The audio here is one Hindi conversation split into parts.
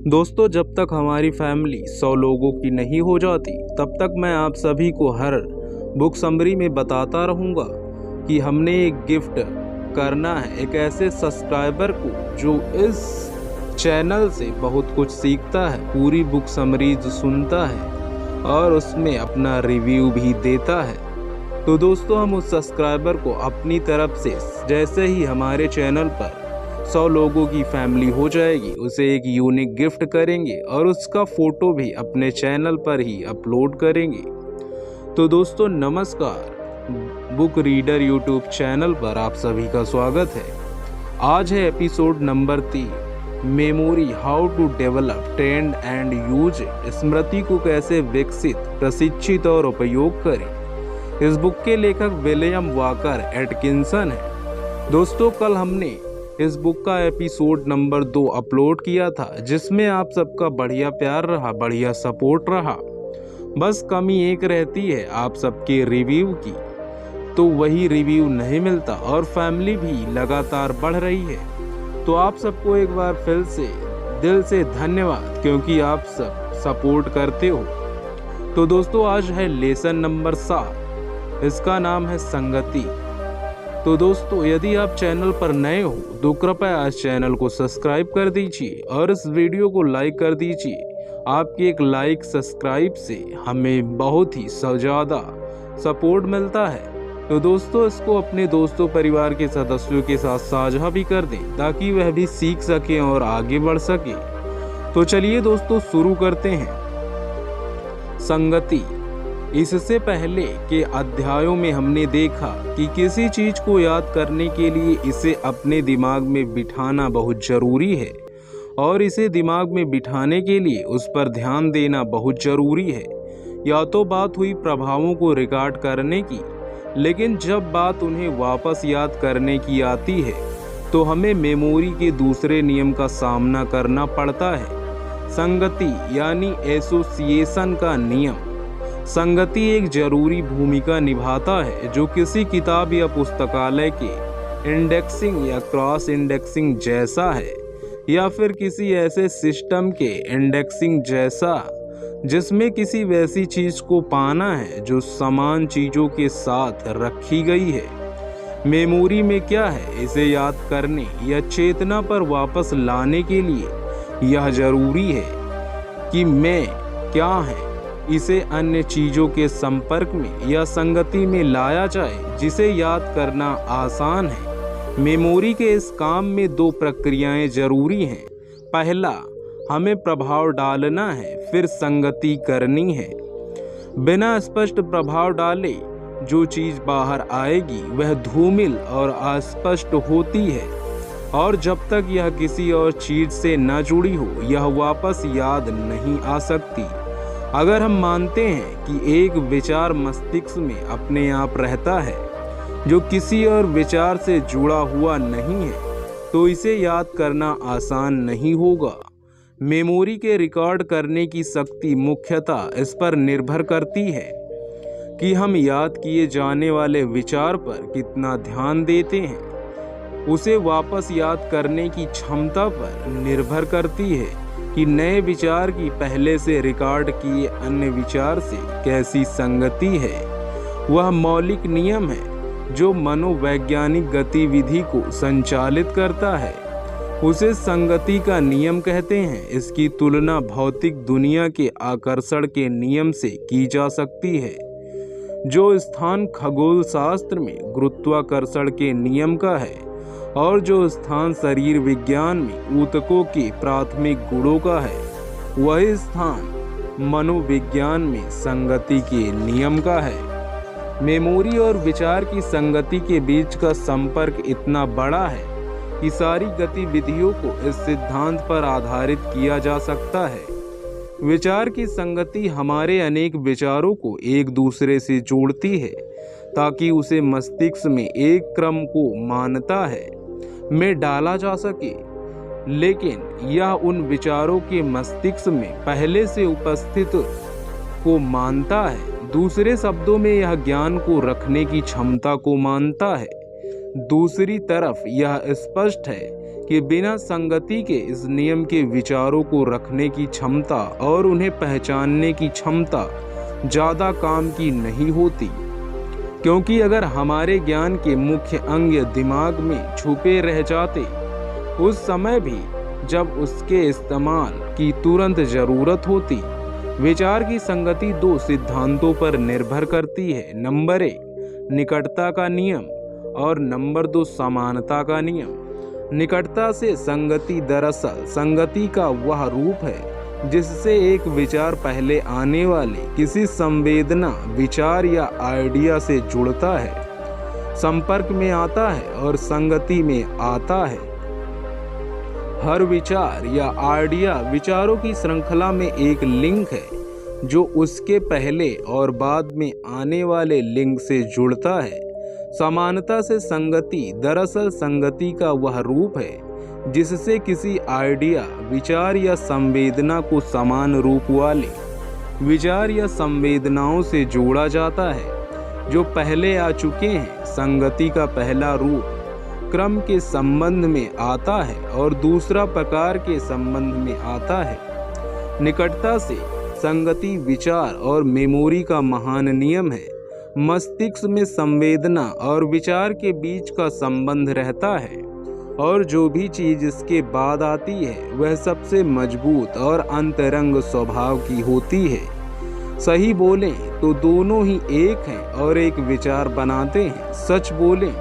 दोस्तों, जब तक हमारी फैमिली 100 लोगों की नहीं हो जाती तब तक मैं आप सभी को हर बुक समरी में बताता रहूँगा कि हमने एक गिफ्ट करना है एक ऐसे सब्सक्राइबर को जो इस चैनल से बहुत कुछ सीखता है, पूरी बुक समरीज सुनता है और उसमें अपना रिव्यू भी देता है। तो दोस्तों, हम उस सब्सक्राइबर को अपनी तरफ से जैसे ही हमारे चैनल पर 100 लोगों की फैमिली हो जाएगी उसे एक यूनिक गिफ्ट करेंगे और उसका फोटो भी अपने चैनल पर ही अपलोड करेंगे। तो दोस्तों नमस्कार, बुक रीडर यूट्यूब चैनल पर आप सभी का स्वागत है। आज है episode number 3, memory, how to develop, train and use it. स्मृति को कैसे विकसित, प्रशिक्षित और उपयोग करें। इस बुक के लेखक विलियम वॉकर एटकिंसन है। दोस्तों, कल हमने इस बुक का एपिसोड नंबर 2 अपलोड किया था जिसमें आप सबका बढ़िया प्यार रहा, बढ़िया सपोर्ट रहा। बस कमी एक रहती है आप सबके रिव्यू की, तो वही रिव्यू नहीं मिलता और फैमिली भी लगातार बढ़ रही है। तो आप सबको एक बार फिर से दिल से धन्यवाद, क्योंकि आप सब सपोर्ट करते हो। तो दोस्तों, आज है लेसन नंबर 7, इसका नाम है संगति। तो दोस्तों, यदि आप चैनल पर नए हो तो कृपया इस चैनल को सब्सक्राइब कर दीजिए और इस वीडियो को लाइक कर दीजिए। आपके एक लाइक सब्सक्राइब से हमें बहुत ही ज़्यादा सपोर्ट मिलता है। तो दोस्तों, इसको अपने दोस्तों परिवार के सदस्यों के साथ साझा भी कर दें ताकि वह भी सीख सकें और आगे बढ़ सके। तो चलिए दोस्तों, शुरू करते हैं। संगति। इससे पहले के अध्यायों में हमने देखा कि किसी चीज को याद करने के लिए इसे अपने दिमाग में बिठाना बहुत जरूरी है और इसे दिमाग में बिठाने के लिए उस पर ध्यान देना बहुत जरूरी है। या तो बात हुई प्रभावों को रिकॉर्ड करने की, लेकिन जब बात उन्हें वापस याद करने की आती है तो हमें मेमोरी के दूसरे नियम का सामना करना पड़ता है, संगति यानी एसोसिएशन का नियम। संगति एक जरूरी भूमिका निभाता है जो किसी किताब या पुस्तकालय के इंडेक्सिंग या क्रॉस इंडेक्सिंग जैसा है, या फिर किसी ऐसे सिस्टम के इंडेक्सिंग जैसा जिसमें किसी वैसी चीज को पाना है जो समान चीजों के साथ रखी गई है। मेमोरी में क्या है, इसे याद करने या चेतना पर वापस लाने के लिए यह जरूरी है कि मैं क्या है, इसे अन्य चीजों के संपर्क में या संगति में लाया जाए जिसे याद करना आसान है। मेमोरी के इस काम में 2 प्रक्रियाएं जरूरी हैं। पहला, हमें प्रभाव डालना है, फिर संगति करनी है। बिना स्पष्ट प्रभाव डाले जो चीज बाहर आएगी वह धूमिल और अस्पष्ट होती है और जब तक यह किसी और चीज से न जुड़ी हो यह वापस याद नहीं आ सकती। अगर हम मानते हैं कि एक विचार मस्तिष्क में अपने आप रहता है जो किसी और विचार से जुड़ा हुआ नहीं है, तो इसे याद करना आसान नहीं होगा। मेमोरी के रिकॉर्ड करने की शक्ति मुख्यतः इस पर निर्भर करती है कि हम याद किए जाने वाले विचार पर कितना ध्यान देते हैं। उसे वापस याद करने की क्षमता पर निर्भर करती है कि नए विचार की पहले से रिकॉर्ड किए अन्य विचार से कैसी संगति है। वह मौलिक नियम है जो मनोवैज्ञानिक गतिविधि को संचालित करता है, उसे संगति का नियम कहते हैं। इसकी तुलना भौतिक दुनिया के आकर्षण के नियम से की जा सकती है, जो स्थान खगोल शास्त्र में गुरुत्वाकर्षण के नियम का है और जो स्थान शरीर विज्ञान में ऊतकों के प्राथमिक गुणों का है, वही स्थान मनोविज्ञान में संगति के नियम का है। मेमोरी और विचार की संगति के बीच का संपर्क इतना बड़ा है कि सारी गतिविधियों को इस सिद्धांत पर आधारित किया जा सकता है। विचार की संगति हमारे अनेक विचारों को एक दूसरे से जोड़ती है ताकि उसे मस्तिष्क में एक क्रम को मानता है में डाला जा सके, लेकिन यह उन विचारों के मस्तिष्क में पहले से उपस्थित को मानता है। दूसरे शब्दों में यह ज्ञान को रखने की क्षमता को मानता है। दूसरी तरफ यह स्पष्ट है कि बिना संगति के इस नियम के विचारों को रखने की क्षमता और उन्हें पहचानने की क्षमता ज़्यादा काम की नहीं होती, क्योंकि अगर हमारे ज्ञान के मुख्य अंग दिमाग में छुपे रह जाते, उस समय भी जब उसके इस्तेमाल की तुरंत ज़रूरत होती। विचार की संगति दो सिद्धांतों पर निर्भर करती है। नंबर 1 निकटता का नियम और नंबर 2 समानता का नियम। निकटता से संगति दरअसल संगति का वह रूप है जिससे एक विचार पहले आने वाले किसी संवेदना, विचार या आइडिया से जुड़ता है, संपर्क में आता है और संगति में आता है। हर विचार या आइडिया विचारों की श्रृंखला में एक लिंक है जो उसके पहले और बाद में आने वाले लिंक से जुड़ता है। समानता से संगति दरअसल संगति का वह रूप है जिससे किसी आइडिया, विचार या संवेदना को समान रूप वाले विचार या संवेदनाओं से जोड़ा जाता है जो पहले आ चुके हैं। संगति का पहला रूप क्रम के संबंध में आता है और दूसरा प्रकार के संबंध में आता है। निकटता से संगति विचार और मेमोरी का महान नियम है। मस्तिष्क में संवेदना और विचार के बीच का संबंध रहता है और जो भी चीज इसके बाद आती है वह सबसे मजबूत और अंतरंग स्वभाव की होती है। सही बोलें तो दोनों ही एक हैं और एक विचार बनाते हैं। सच बोलें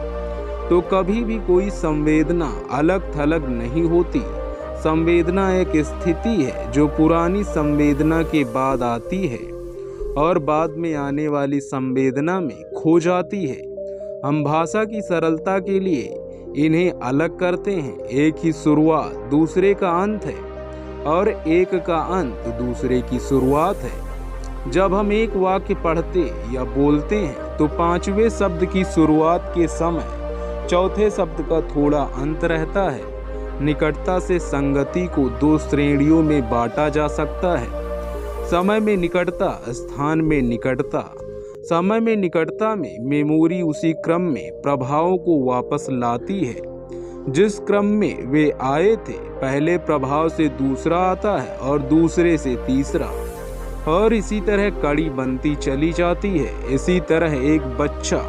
तो कभी भी कोई संवेदना अलग थलग नहीं होती। संवेदना एक स्थिति है जो पुरानी संवेदना के बाद आती है और बाद में आने वाली संवेदना में खो जाती है। हम भाषा की सरलता के लिए इन्हें अलग करते हैं। एक ही शुरुआत दूसरे का अंत है और एक का अंत दूसरे की शुरुआत है। जब हम एक वाक्य पढ़ते या बोलते हैं तो 5वें शब्द की शुरुआत के समय चौथे शब्द का थोड़ा अंत रहता है। निकटता से संगति को 2 श्रेणियों में बांटा जा सकता है। समय में निकटता, स्थान में निकटता। समय में निकटता में मेमोरी उसी क्रम में प्रभावों को वापस लाती है जिस क्रम में वे आए थे। पहले प्रभाव से दूसरा आता है और दूसरे से तीसरा, और इसी तरह कड़ी बनती चली जाती है। इसी तरह एक बच्चा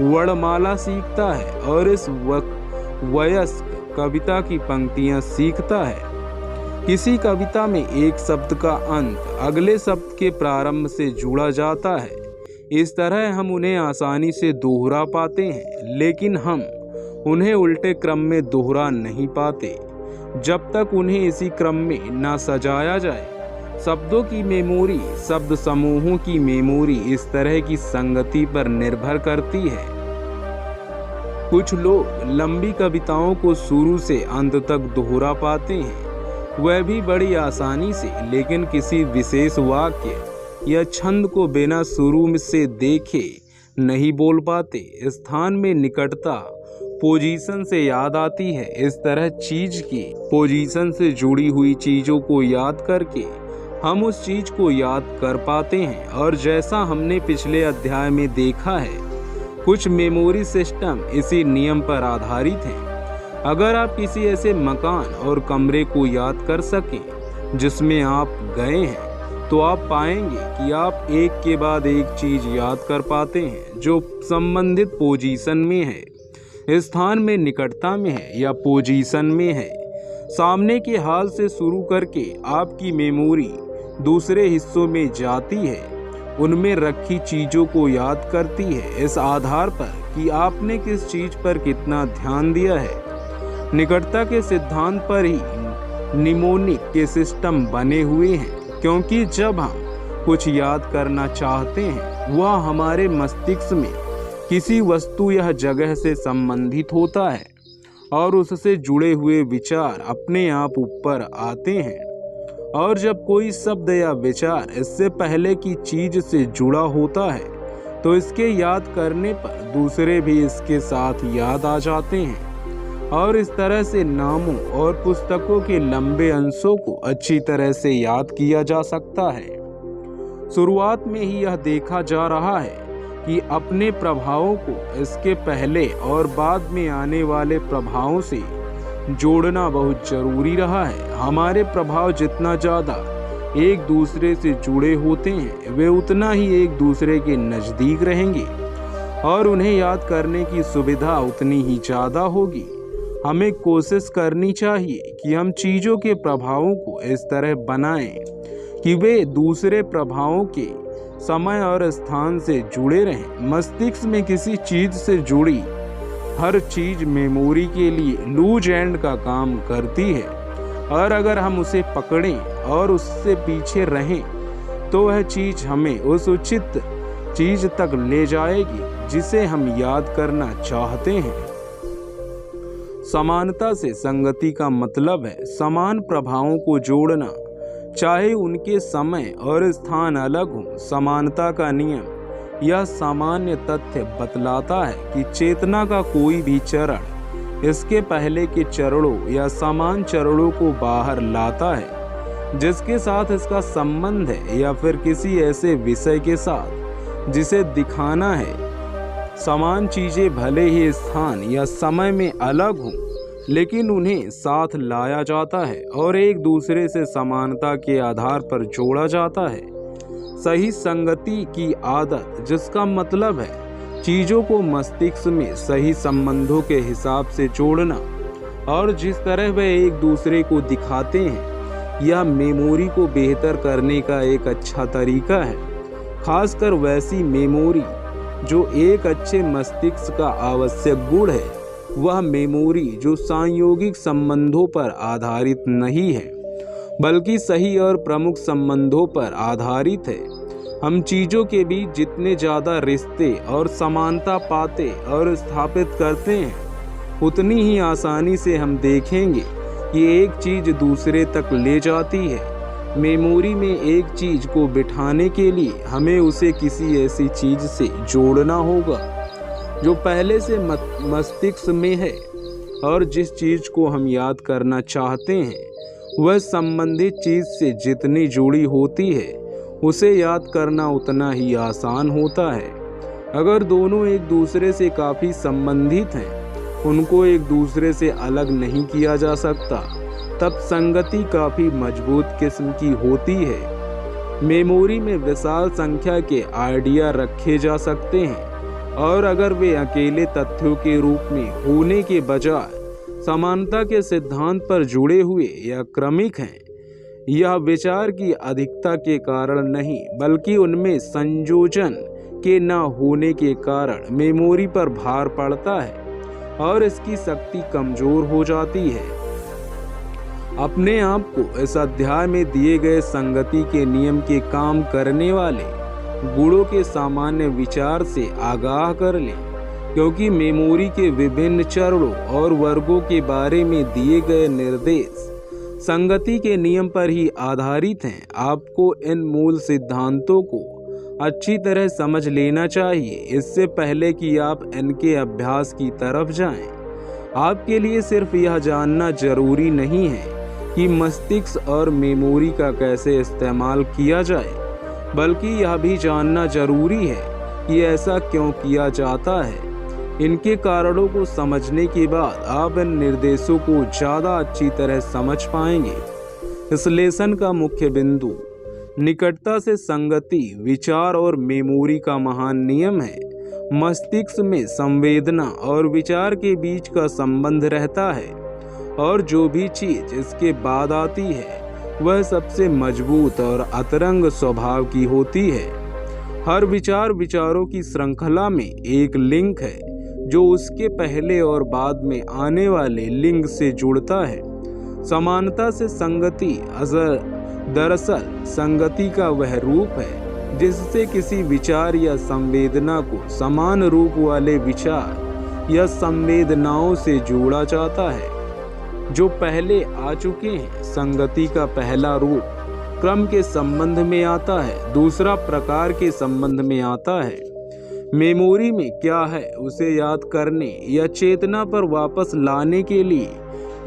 वर्णमाला सीखता है और इस वयस्क कविता की पंक्तियां सीखता है। किसी कविता में एक शब्द का अंत अगले शब्द के प्रारंभ से जुड़ा जाता है। इस तरह हम उन्हें आसानी से दोहरा पाते हैं, लेकिन हम उन्हें उल्टे क्रम में दोहरा नहीं पाते जब तक उन्हें इसी क्रम में न सजाया जाए। शब्दों की मेमोरी, शब्द समूहों की मेमोरी इस तरह की संगति पर निर्भर करती है। कुछ लोग लंबी कविताओं को शुरू से अंत तक दोहरा पाते हैं, वह भी बड़ी आसानी से, लेकिन किसी विशेष वाक्य या छंद को बिना शुरू से देखे नहीं बोल पाते। स्थान में निकटता पोजीशन से याद आती है। इस तरह चीज की पोजीशन से जुड़ी हुई चीजों को याद करके हम उस चीज को याद कर पाते हैं। और जैसा हमने पिछले अध्याय में देखा है, कुछ मेमोरी सिस्टम इसी नियम पर आधारित हैं। अगर आप किसी ऐसे मकान और कमरे को याद कर सकें जिसमें आप गए हैं, तो आप पाएंगे कि आप एक के बाद एक चीज याद कर पाते हैं जो संबंधित पोजीशन में है, स्थान में निकटता में है या पोजीशन में है। सामने के हाल से शुरू करके आपकी मेमोरी दूसरे हिस्सों में जाती है, उनमें रखी चीज़ों को याद करती है इस आधार पर कि आपने किस चीज़ पर कितना ध्यान दिया है। निकटता के सिद्धांत पर ही निमोनिक के सिस्टम बने हुए हैं, क्योंकि जब हम कुछ याद करना चाहते हैं वह हमारे मस्तिष्क में किसी वस्तु या जगह से संबंधित होता है और उससे जुड़े हुए विचार अपने आप ऊपर आते हैं। और जब कोई शब्द या विचार इससे पहले की चीज से जुड़ा होता है तो इसके याद करने पर दूसरे भी इसके साथ याद आ जाते हैं और इस तरह से नामों और पुस्तकों के लंबे अंशों को अच्छी तरह से याद किया जा सकता है। शुरुआत में ही यह देखा जा रहा है कि अपने प्रभावों को इसके पहले और बाद में आने वाले प्रभावों से जोड़ना बहुत जरूरी रहा है। हमारे प्रभाव जितना ज़्यादा एक दूसरे से जुड़े होते हैं, वे उतना ही एक दूसरे के नज़दीक रहेंगे और उन्हें याद करने की सुविधा उतनी ही ज़्यादा होगी। हमें कोशिश करनी चाहिए कि हम चीज़ों के प्रभावों को इस तरह बनाएं कि वे दूसरे प्रभावों के समय और स्थान से जुड़े रहें। मस्तिष्क में किसी चीज़ से जुड़ी हर चीज़ मेमोरी के लिए लूज एंड का काम करती है, और अगर हम उसे पकड़ें और उससे पीछे रहें तो वह चीज़ हमें उस उचित चीज़ तक ले जाएगी जिसे हम याद करना चाहते हैं। समानता से संगति का मतलब है समान प्रभावों को जोड़ना, चाहे उनके समय और स्थान अलग हों। समानता का नियम यह सामान्य तथ्य बतलाता है कि चेतना का कोई भी चरण इसके पहले के चरणों या समान चरणों को बाहर लाता है जिसके साथ इसका संबंध है, या फिर किसी ऐसे विषय के साथ जिसे दिखाना है। समान चीजें भले ही स्थान या समय में अलग हों, लेकिन उन्हें साथ लाया जाता है और एक दूसरे से समानता के आधार पर जोड़ा जाता है। सही संगति की आदत, जिसका मतलब है चीज़ों को मस्तिष्क में सही संबंधों के हिसाब से जोड़ना और जिस तरह वे एक दूसरे को दिखाते हैं, यह मेमोरी को बेहतर करने का एक अच्छा तरीका है। खासकर वैसी मेमोरी जो एक अच्छे मस्तिष्क का आवश्यक गुण है, वह मेमोरी जो संयोगिक संबंधों पर आधारित नहीं है बल्कि सही और प्रमुख संबंधों पर आधारित है। हम चीज़ों के बीच जितने ज़्यादा रिश्ते और समानता पाते और स्थापित करते हैं, उतनी ही आसानी से हम देखेंगे कि एक चीज़ दूसरे तक ले जाती है। मेमोरी में एक चीज़ को बिठाने के लिए हमें उसे किसी ऐसी चीज़ से जोड़ना होगा जो पहले से मस्तिष्क में है, और जिस चीज़ को हम याद करना चाहते हैं वह संबंधित चीज़ से जितनी जुड़ी होती है, उसे याद करना उतना ही आसान होता है। अगर दोनों एक दूसरे से काफ़ी संबंधित हैं, उनको एक दूसरे से अलग नहीं किया जा सकता, तब संगति काफ़ी मजबूत किस्म की होती है। मेमोरी में विशाल संख्या के आइडिया रखे जा सकते हैं, और अगर वे अकेले तथ्यों के रूप में होने के बजाय समानता के सिद्धांत पर जुड़े हुए या क्रमिक हैं, यह विचार की अधिकता के कारण नहीं बल्कि उनमें संयोजन के न होने के कारण मेमोरी पर भार पड़ता है और इसकी शक्ति कमजोर हो जाती है। अपने आप को इस अध्याय में दिए गए संगति के नियम के काम करने वाले गुणों के सामान्य विचार से आगाह कर लें, क्योंकि मेमोरी के विभिन्न चरणों और वर्गों के बारे में दिए गए निर्देश संगति के नियम पर ही आधारित हैं। आपको इन मूल सिद्धांतों को अच्छी तरह समझ लेना चाहिए इससे पहले कि आप इनके अभ्यास की तरफ जाएं। आपके लिए सिर्फ यह जानना जरूरी नहीं है कि मस्तिष्क और मेमोरी का कैसे इस्तेमाल किया जाए, बल्कि यह भी जानना जरूरी है कि ऐसा क्यों किया जाता है। इनके कारणों को समझने के बाद आप इन निर्देशों को ज़्यादा अच्छी तरह समझ पाएंगे। इस लेसन का मुख्य बिंदु निकटता से संगति, विचार और मेमोरी का महान नियम है। मस्तिष्क में संवेदना और विचार के बीच का संबंध रहता है, और जो भी चीज़ इसके बाद आती है वह सबसे मजबूत और अतरंग स्वभाव की होती है। हर विचार विचारों की श्रृंखला में एक लिंक है जो उसके पहले और बाद में आने वाले लिंक से जुड़ता है। समानता से संगति दरअसल संगति का वह रूप है जिससे किसी विचार या संवेदना को समान रूप वाले विचार या संवेदनाओं से जोड़ा जाता है जो पहले आ चुके हैं। संगति का पहला रूप क्रम के संबंध में आता है, दूसरा प्रकार के संबंध में आता है। मेमोरी में क्या है उसे याद करने या चेतना पर वापस लाने के लिए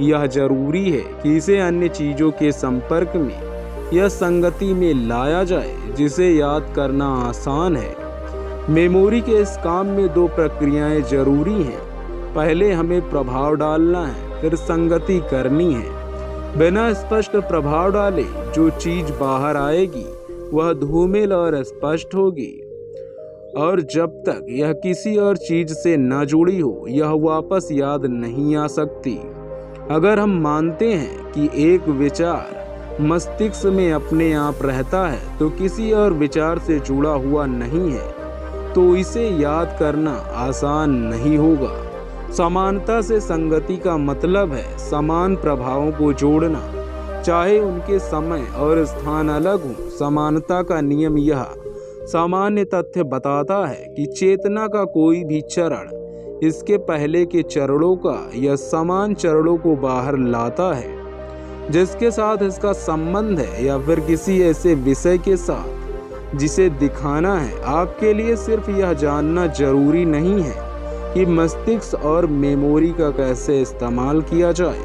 यह जरूरी है कि इसे अन्य चीज़ों के संपर्क में या संगति में लाया जाए जिसे याद करना आसान है। मेमोरी के इस काम में दो प्रक्रियाएं जरूरी हैं। पहले हमें प्रभाव डालना है फिर संगति करनी है। बिना स्पष्ट प्रभाव डाले जो चीज बाहर आएगी वह धूमिल और स्पष्ट होगी, और जब तक यह किसी और चीज से न जुड़ी हो यह वापस याद नहीं आ सकती। अगर हम मानते हैं कि एक विचार मस्तिष्क में अपने आप रहता है तो किसी और विचार से जुड़ा हुआ नहीं है, तो इसे याद करना आसान नहीं होगा। समानता से संगति का मतलब है समान प्रभावों को जोड़ना, चाहे उनके समय और स्थान अलग हों। समानता का नियम यह सामान्य तथ्य बताता है कि चेतना का कोई भी चरण इसके पहले के चरणों का या समान चरणों को बाहर लाता है जिसके साथ इसका संबंध है, या फिर किसी ऐसे विषय के साथ जिसे दिखाना है। आपके लिए सिर्फ यह जानना जरूरी नहीं है कि मस्तिष्क और मेमोरी का कैसे इस्तेमाल किया जाए,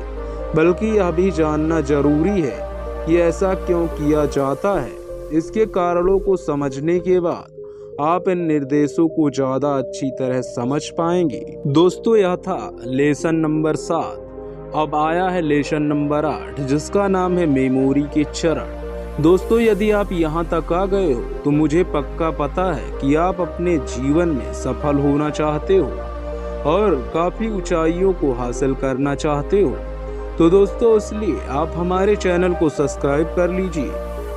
बल्कि यह भी जानना जरूरी है कि ऐसा क्यों किया जाता है। इसके कारणों को समझने के बाद आप इन निर्देशों को ज़्यादा अच्छी तरह समझ पाएंगे। दोस्तों, यह था लेसन नंबर 7। अब आया है लेसन नंबर 8 जिसका नाम है मेमोरी के चरण। दोस्तों, यदि आप यहाँ तक आ गए हो तो मुझे पक्का पता है कि आप अपने जीवन में सफल होना चाहते हो और काफ़ी ऊंचाइयों को हासिल करना चाहते हो। तो दोस्तों, इसलिए आप हमारे चैनल को सब्सक्राइब कर लीजिए,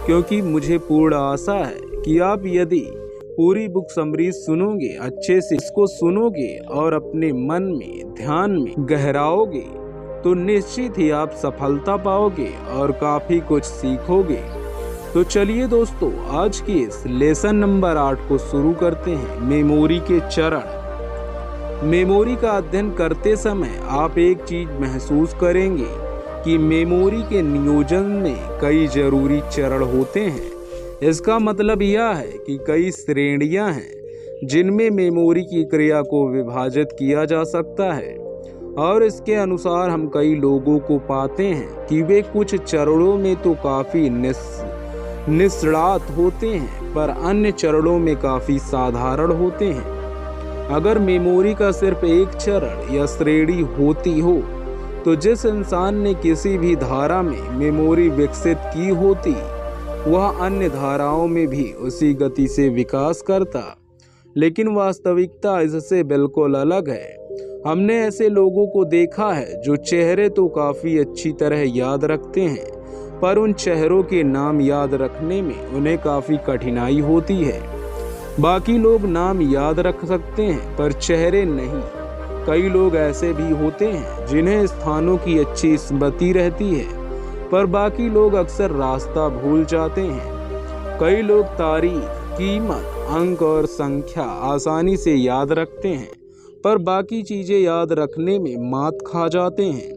क्योंकि मुझे पूर्ण आशा है कि आप यदि पूरी बुक समरी सुनोगे, अच्छे से इसको सुनोगे और अपने मन में ध्यान में गहराओगे तो निश्चित ही आप सफलता पाओगे और काफ़ी कुछ सीखोगे। तो चलिए दोस्तों, आज के इस लेसन नंबर 8 को शुरू करते हैं। मेमोरी के चरण। मेमोरी का अध्ययन करते समय आप एक चीज महसूस करेंगे कि मेमोरी के नियोजन में कई जरूरी चरण होते हैं। इसका मतलब यह है कि कई श्रेणियां हैं जिनमें मेमोरी की क्रिया को विभाजित किया जा सकता है, और इसके अनुसार हम कई लोगों को पाते हैं कि वे कुछ चरणों में तो काफ़ी निष्णात होते हैं पर अन्य चरणों में काफ़ी साधारण होते हैं। अगर मेमोरी का सिर्फ एक चरण या श्रेणी होती हो तो जिस इंसान ने किसी भी धारा में मेमोरी विकसित की होती वह अन्य धाराओं में भी उसी गति से विकास करता। लेकिन वास्तविकता इससे बिल्कुल अलग है। हमने ऐसे लोगों को देखा है जो चेहरे तो काफ़ी अच्छी तरह याद रखते हैं, पर उन चेहरों के नाम याद रखने में उन्हें काफ़ी कठिनाई होती है। बाकी लोग नाम याद रख सकते हैं पर चेहरे नहीं। कई लोग ऐसे भी होते हैं जिन्हें स्थानों की अच्छी स्मृति रहती है, पर बाकी लोग अक्सर रास्ता भूल जाते हैं। कई लोग तारीख, कीमत, अंक और संख्या आसानी से याद रखते हैं, पर बाकी चीज़ें याद रखने में मात खा जाते हैं।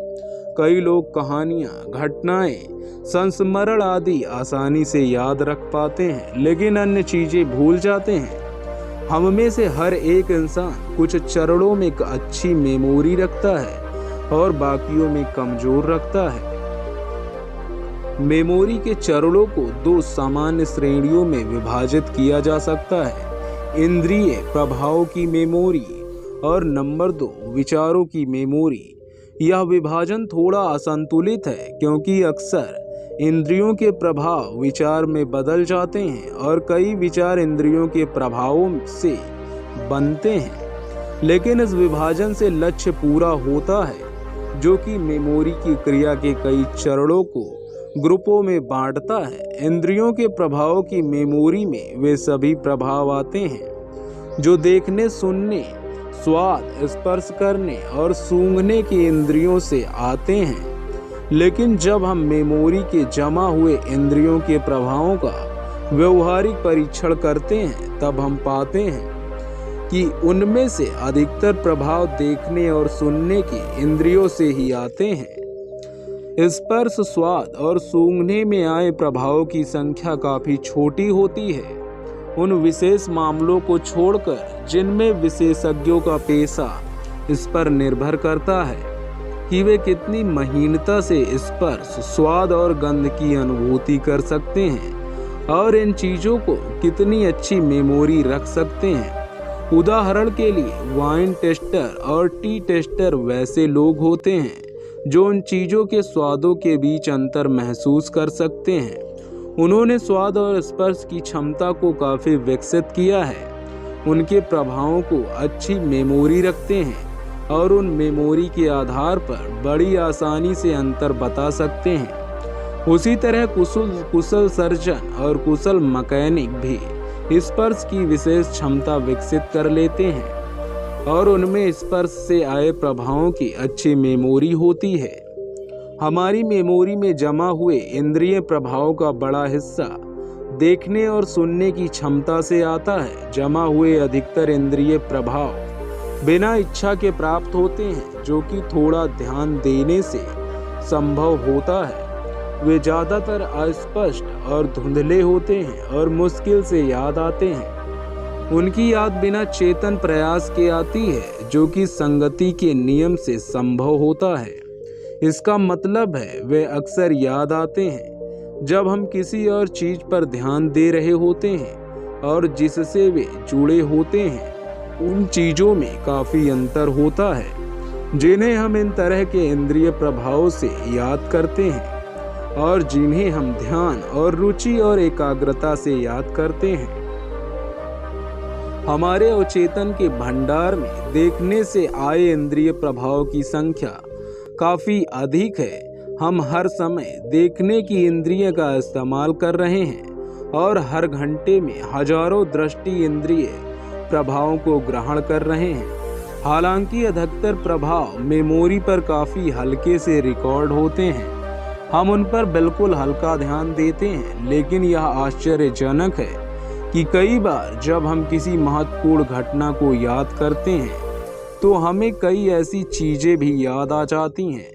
कई लोग कहानियाँ, घटनाएं, संस्मरण आदि आसानी से याद रख पाते हैं, लेकिन अन्य चीज़ें भूल जाते हैं। हम में से हर एक इंसान कुछ चरणों में अच्छी मेमोरी रखता है और बाकियों में कमज़ोर रखता है। मेमोरी के चरणों को दो सामान्य श्रेणियों में विभाजित किया जा सकता है: इंद्रिय प्रभाव की मेमोरी और नंबर 2 विचारों की मेमोरी। यह विभाजन थोड़ा असंतुलित है क्योंकि अक्सर इंद्रियों के प्रभाव विचार में बदल जाते हैं और कई विचार इंद्रियों के प्रभावों से बनते हैं। लेकिन इस विभाजन से लक्ष्य पूरा होता है, जो कि मेमोरी की क्रिया के कई चरणों को ग्रुपों में बांटता है। इंद्रियों के प्रभाव की मेमोरी में वे सभी प्रभाव आते हैं जो देखने, सुनने, स्वाद, स्पर्श करने और सूंघने की इंद्रियों से आते हैं। लेकिन जब हम मेमोरी के जमा हुए इंद्रियों के प्रभावों का व्यवहारिक परीक्षण करते हैं, तब हम पाते हैं कि उनमें से अधिकतर प्रभाव देखने और सुनने की इंद्रियों से ही आते हैं। स्पर्श, स्वाद और सूंघने में आए प्रभावों की संख्या काफ़ी छोटी होती है, उन विशेष मामलों को छोड़कर जिनमें विशेषज्ञों का पेशा इस पर निर्भर करता है कि वे कितनी महीनता से स्पर्श, स्वाद और गंध की अनुभूति कर सकते हैं और इन चीज़ों को कितनी अच्छी मेमोरी रख सकते हैं। उदाहरण के लिए वाइन टेस्टर और टी टेस्टर वैसे लोग होते हैं जो उन चीज़ों के स्वादों के बीच अंतर महसूस कर सकते हैं। उन्होंने स्वाद और स्पर्श की क्षमता को काफ़ी विकसित किया है। उनके प्रभावों को अच्छी मेमोरी रखते हैं और उन मेमोरी के आधार पर बड़ी आसानी से अंतर बता सकते हैं। उसी तरह कुशल सर्जन और कुशल मैकेनिक भी स्पर्श की विशेष क्षमता विकसित कर लेते हैं और उनमें स्पर्श से आए प्रभावों की अच्छी मेमोरी होती है। हमारी मेमोरी में जमा हुए इंद्रिय प्रभावों का बड़ा हिस्सा देखने और सुनने की क्षमता से आता है। जमा हुए अधिकतर इंद्रिय प्रभाव बिना इच्छा के प्राप्त होते हैं, जो कि थोड़ा ध्यान देने से संभव होता है। वे ज़्यादातर अस्पष्ट और धुंधले होते हैं और मुश्किल से याद आते हैं। उनकी याद बिना चेतन प्रयास के आती है, जो कि संगति के नियम से संभव होता है। इसका मतलब है वे अक्सर याद आते हैं जब हम किसी और चीज़ पर ध्यान दे रहे होते हैं और जिससे वे जुड़े होते हैं उन चीज़ों में काफ़ी अंतर होता है, जिन्हें हम इन तरह के इंद्रिय प्रभावों से याद करते हैं और जिन्हें हम ध्यान और रुचि और एकाग्रता से याद करते हैं। हमारे अवचेतन के भंडार में देखने से आए इंद्रिय प्रभाव की संख्या काफ़ी अधिक है। हम हर समय देखने की इंद्रिय का इस्तेमाल कर रहे हैं और हर घंटे में हजारों दृष्टि इंद्रिय प्रभावों को ग्रहण कर रहे हैं। हालांकि अधिकतर प्रभाव मेमोरी पर काफ़ी हल्के से रिकॉर्ड होते हैं। हम उन पर बिल्कुल हल्का ध्यान देते हैं, लेकिन यह आश्चर्यजनक है कि कई बार जब हम किसी महत्वपूर्ण घटना को याद करते हैं तो हमें कई ऐसी चीज़ें भी याद आ जाती हैं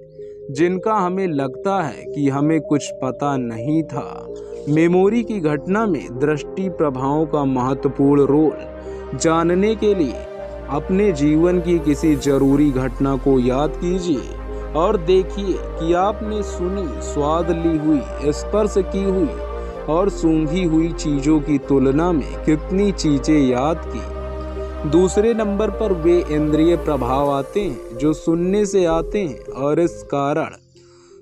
जिनका हमें लगता है कि हमें कुछ पता नहीं था। मेमोरी की घटना में दृष्टि प्रभावों का महत्वपूर्ण रोल जानने के लिए अपने जीवन की किसी जरूरी घटना को याद कीजिए और देखिए कि आपने सुनी, स्वाद ली हुई, स्पर्श की हुई और सूंघी हुई चीज़ों की तुलना में कितनी चीज़ें याद की। दूसरे नंबर पर वे इंद्रिय प्रभाव आते हैं जो सुनने से आते हैं और इस कारण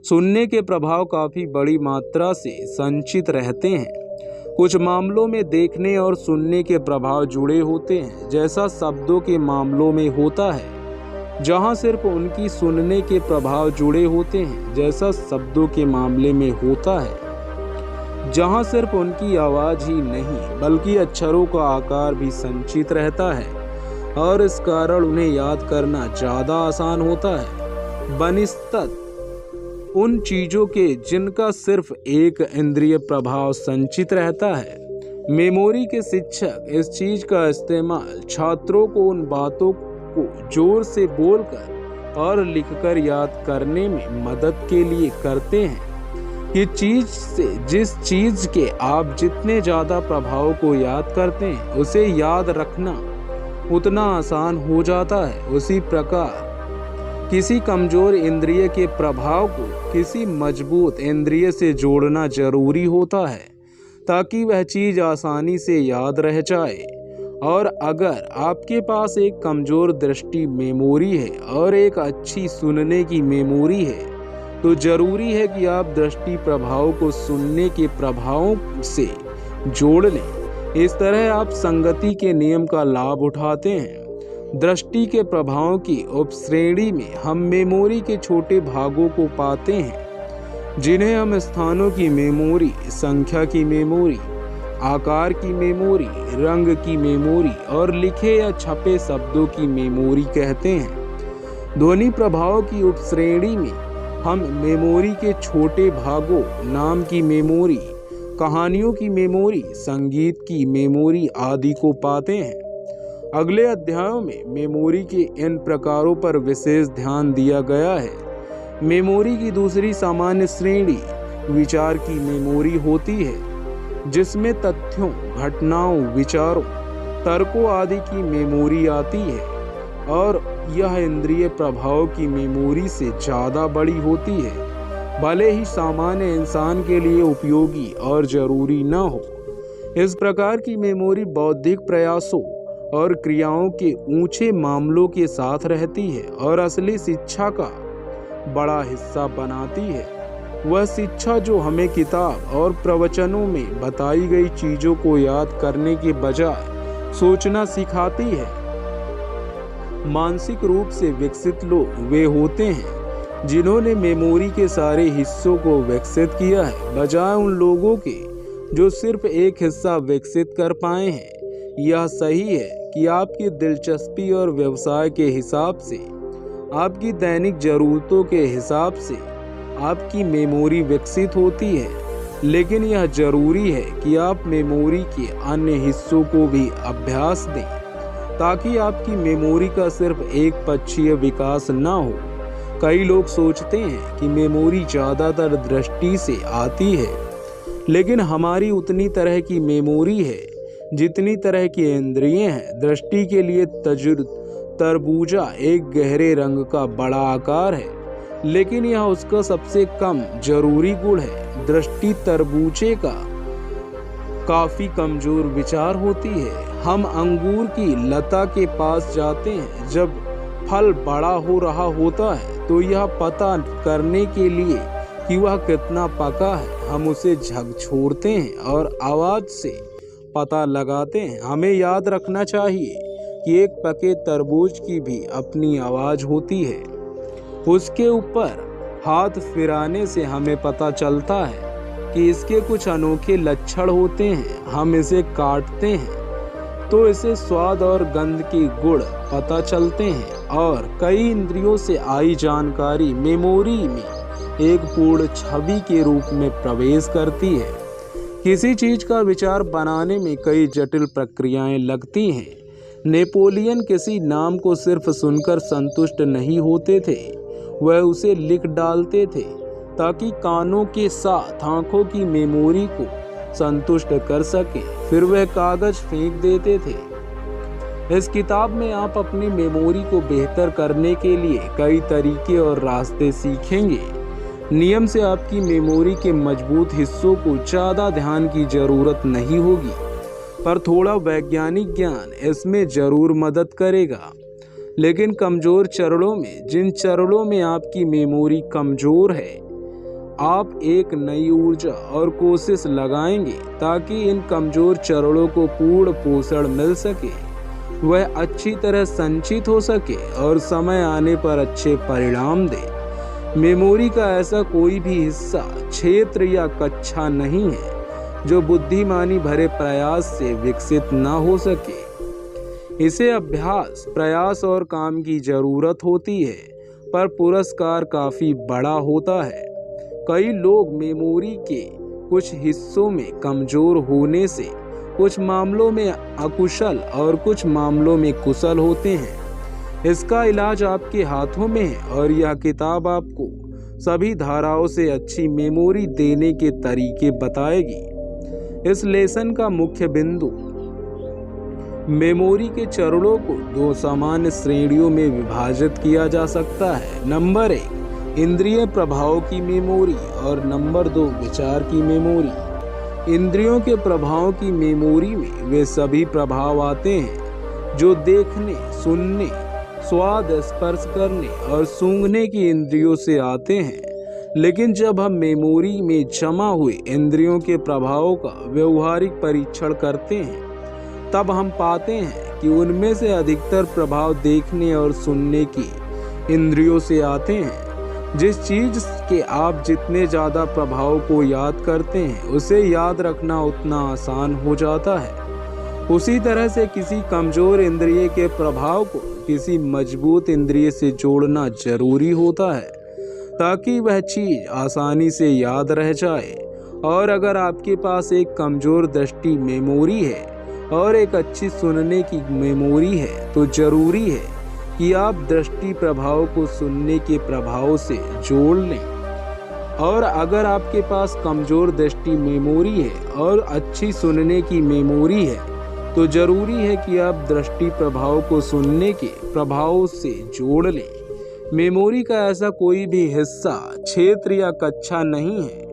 सुनने के प्रभाव काफ़ी बड़ी मात्रा से संचित रहते हैं। कुछ मामलों में देखने और सुनने के प्रभाव जुड़े होते हैं, जैसा शब्दों के मामलों में होता है, जहाँ सिर्फ उनकी सुनने के प्रभाव जुड़े होते हैं, जैसा शब्दों के मामले में होता है, जहाँ सिर्फ उनकी आवाज़ ही नहीं बल्कि अक्षरों का आकार भी संचित रहता है और इस कारण उन्हें याद करना ज़्यादा आसान होता है बनिस्बत उन चीज़ों के जिनका सिर्फ एक इंद्रिय प्रभाव संचित रहता है। मेमोरी के शिक्षक इस चीज़ का इस्तेमाल छात्रों को उन बातों को जोर से बोलकर और लिखकर याद करने में मदद के लिए करते हैं कि जिस चीज़ के आप जितने ज़्यादा प्रभाव को याद करते हैं उसे याद रखना उतना आसान हो जाता है। उसी प्रकार किसी कमज़ोर इंद्रिय के प्रभाव को किसी मजबूत इंद्रिय से जोड़ना जरूरी होता है ताकि वह चीज़ आसानी से याद रह जाए। और अगर आपके पास एक कमज़ोर दृष्टि मेमोरी है और एक अच्छी सुनने की मेमोरी है तो ज़रूरी है कि आप दृष्टि प्रभाव को सुनने के प्रभावों से जोड़ लें। इस तरह आप संगति के नियम का लाभ उठाते हैं। दृष्टि के प्रभावों की उपश्रेणी में हम मेमोरी के छोटे भागों को पाते हैं जिन्हें हम स्थानों की मेमोरी, संख्या की मेमोरी, आकार की मेमोरी, रंग की मेमोरी और लिखे या छपे शब्दों की मेमोरी कहते हैं। ध्वनि प्रभाव की उपश्रेणी में हम मेमोरी के छोटे भागों, नाम की मेमोरी, कहानियों की मेमोरी, संगीत की मेमोरी आदि को पाते हैं। अगले अध्यायों में मेमोरी के इन प्रकारों पर विशेष ध्यान दिया गया है। मेमोरी की दूसरी सामान्य श्रेणी विचार की मेमोरी होती है, जिसमें तथ्यों, घटनाओं, विचारों, तर्कों आदि की मेमोरी आती है और यह इंद्रिय प्रभाव की मेमोरी से ज़्यादा बड़ी होती है, भले ही सामान्य इंसान के लिए उपयोगी और ज़रूरी न हो। इस प्रकार की मेमोरी बौद्धिक प्रयासों और क्रियाओं के ऊंचे मामलों के साथ रहती है और असली शिक्षा का बड़ा हिस्सा बनाती है। वह शिक्षा जो हमें किताब और प्रवचनों में बताई गई चीजों को याद करने के बजाय सोचना सिखाती है। मानसिक रूप से विकसित लोग वे होते हैं जिन्होंने मेमोरी के सारे हिस्सों को विकसित किया है, बजाय उन लोगों के जो सिर्फ एक हिस्सा विकसित कर पाए हैं। यह सही है कि आपकी दिलचस्पी और व्यवसाय के हिसाब से, आपकी दैनिक जरूरतों के हिसाब से आपकी मेमोरी विकसित होती है, लेकिन यह जरूरी है कि आप मेमोरी के अन्य हिस्सों को भी अभ्यास दें ताकि आपकी मेमोरी का सिर्फ एक पक्षीय विकास न हो। कई लोग सोचते हैं कि मेमोरी ज़्यादातर दृष्टि से आती है, लेकिन हमारी उतनी तरह की मेमोरी है जितनी तरह की इंद्रियां हैं। दृष्टि के लिए तरबूजा एक गहरे रंग का बड़ा आकार है, लेकिन यह उसका सबसे कम जरूरी गुण है। दृष्टि तरबूजे का काफी कमजोर विचार होती है। हम अंगूर की लता के पास जाते हैं जब फल बड़ा हो रहा होता है, तो यह पता करने के लिए कि वह कितना पका है हम उसे झकझोरते हैं और आवाज से पता लगाते हैं। हमें याद रखना चाहिए कि एक पके तरबूज की भी अपनी आवाज होती है। उसके ऊपर हाथ फिराने से हमें पता चलता है कि इसके कुछ अनोखे लक्षण होते हैं। हम इसे काटते हैं तो इसे स्वाद और गंध के गुण पता चलते हैं, और कई इंद्रियों से आई जानकारी मेमोरी में एक पूर्ण छवि के रूप में प्रवेश करती है। किसी चीज का विचार बनाने में कई जटिल प्रक्रियाएं लगती हैं। नेपोलियन किसी नाम को सिर्फ सुनकर संतुष्ट नहीं होते थे, वह उसे लिख डालते थे ताकि कानों के साथ आंखों की मेमोरी को संतुष्ट कर सके। फिर वह कागज फेंक देते थे। इस किताब में आप अपनी मेमोरी को बेहतर करने के लिए कई तरीके और रास्ते सीखेंगे। नियम से आपकी मेमोरी के मजबूत हिस्सों को ज़्यादा ध्यान की जरूरत नहीं होगी, पर थोड़ा वैज्ञानिक ज्ञान इसमें जरूर मदद करेगा। लेकिन कमजोर चरणों में, जिन चरणों में आपकी मेमोरी कमजोर है, आप एक नई ऊर्जा और कोशिश लगाएंगे ताकि इन कमजोर चरणों को पूर्ण पोषण मिल सके, वह अच्छी तरह संचित हो सके और समय आने पर अच्छे परिणाम दे। मेमोरी का ऐसा कोई भी हिस्सा, क्षेत्र या कक्षा नहीं है जो बुद्धिमानी भरे प्रयास से विकसित ना हो सके। इसे अभ्यास, प्रयास और काम की जरूरत होती है, पर पुरस्कार काफी बड़ा होता है। कई लोग मेमोरी के कुछ हिस्सों में कमजोर होने से कुछ मामलों में अकुशल और कुछ मामलों में कुशल होते हैं। इसका इलाज आपके हाथों में है, और यह किताब आपको सभी धाराओं से अच्छी मेमोरी देने के तरीके बताएगी। इस लेसन का मुख्य बिंदु मेमोरी के चरणों को दो सामान्य श्रेणियों में विभाजित किया जा सकता है। नंबर 1 इंद्रिय प्रभाव की मेमोरी और नंबर 2 विचार की मेमोरी। इंद्रियों के प्रभाव की मेमोरी में वे सभी प्रभाव आते हैं जो देखने, सुनने, स्वाद, स्पर्श करने और सूंघने की इंद्रियों से आते हैं। लेकिन जब हम मेमोरी में जमा हुए इंद्रियों के प्रभावों का व्यवहारिक परीक्षण करते हैं, तब हम पाते हैं कि उनमें से अधिकतर प्रभाव देखने और सुनने की इंद्रियों से आते हैं। जिस चीज के आप जितने ज़्यादा प्रभाव को याद करते हैं, उसे याद रखना उतना आसान हो जाता है। उसी तरह से किसी कमजोर इंद्रिय के प्रभाव को किसी मजबूत इंद्रिय से जोड़ना जरूरी होता है ताकि वह चीज आसानी से याद रह जाए। और अगर आपके पास एक कमजोर दृष्टि मेमोरी है और एक अच्छी सुनने की मेमोरी है, तो जरूरी है कि आप दृष्टि प्रभाव को सुनने के प्रभाव से जोड़ लें। और अगर आपके पास कमजोर दृष्टि मेमोरी है और अच्छी सुनने की मेमोरी है, तो जरूरी है कि आप दृष्टि प्रभाव को सुनने के प्रभाव से जोड़ लें। मेमोरी का ऐसा कोई भी हिस्सा, क्षेत्र या कक्षा नहीं है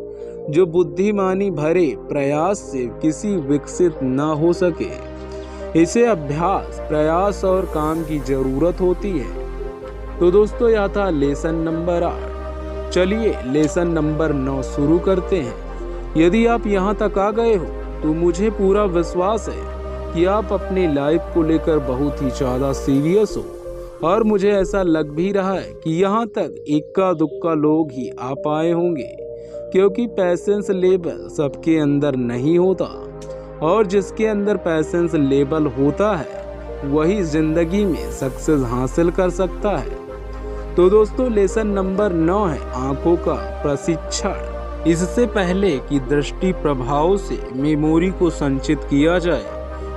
जो बुद्धिमानी भरे प्रयास से किसी विकसित न हो सके। इसे अभ्यास, प्रयास और काम की जरूरत होती है। तो दोस्तों, यह था लेसन नंबर 8। चलिए लेसन नंबर 9 शुरू करते हैं। यदि आप यहाँ तक आ गए हो तो मुझे पूरा विश्वास है कि आप अपनी लाइफ को लेकर बहुत ही ज़्यादा सीरियस हो, और मुझे ऐसा लग भी रहा है कि यहाँ तक इक्का दुक्का लोग ही आ पाए होंगे, क्योंकि पैसेंस लेवल सबके अंदर नहीं होता, और जिसके अंदर पैसेंस लेवल होता है वही जिंदगी में सक्सेस हासिल कर सकता है। तो दोस्तों लेसन नंबर 9 है आंखों का प्रशिक्षण। इससे पहले कि दृष्टि प्रभाव से मेमोरी को संचित किया जाए,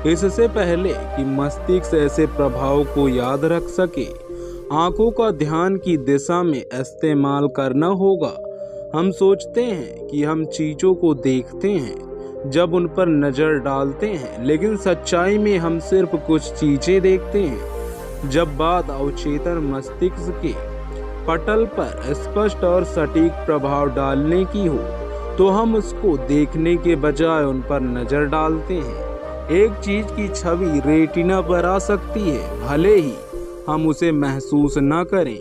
इससे पहले कि मस्तिष्क ऐसे प्रभाव को याद रख सके, आंखों का ध्यान की दिशा में इस्तेमाल करना होगा। हम सोचते हैं कि हम चीज़ों को देखते हैं जब उन पर नज़र डालते हैं, लेकिन सच्चाई में हम सिर्फ कुछ चीज़ें देखते हैं। जब बात अवचेतन मस्तिष्क के पटल पर स्पष्ट और सटीक प्रभाव डालने की हो तो हम उसको देखने के बजाय उन पर नज़र डालते हैं। एक चीज की छवि रेटिना पर आ सकती है, भले ही हम उसे महसूस न करें।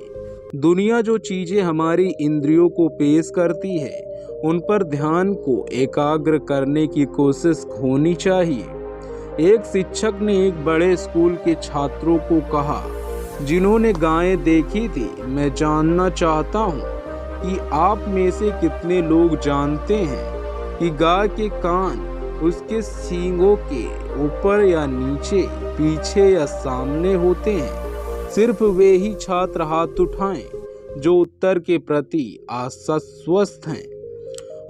दुनिया जो चीजें हमारी इंद्रियों को पेश करती है उन पर ध्यान को एकाग्र करने की कोशिश होनी चाहिए। एक शिक्षक ने एक बड़े स्कूल के छात्रों को कहा जिन्होंने गायें देखी थी, मैं जानना चाहता हूँ कि आप में से कितने लोग जानते हैं कि गाय के कान उसके सींगों के ऊपर या नीचे, पीछे या सामने होते हैं। सिर्फ वे ही छात्र हाथ उठाएं जो उत्तर के प्रति आश्वस्त हैं,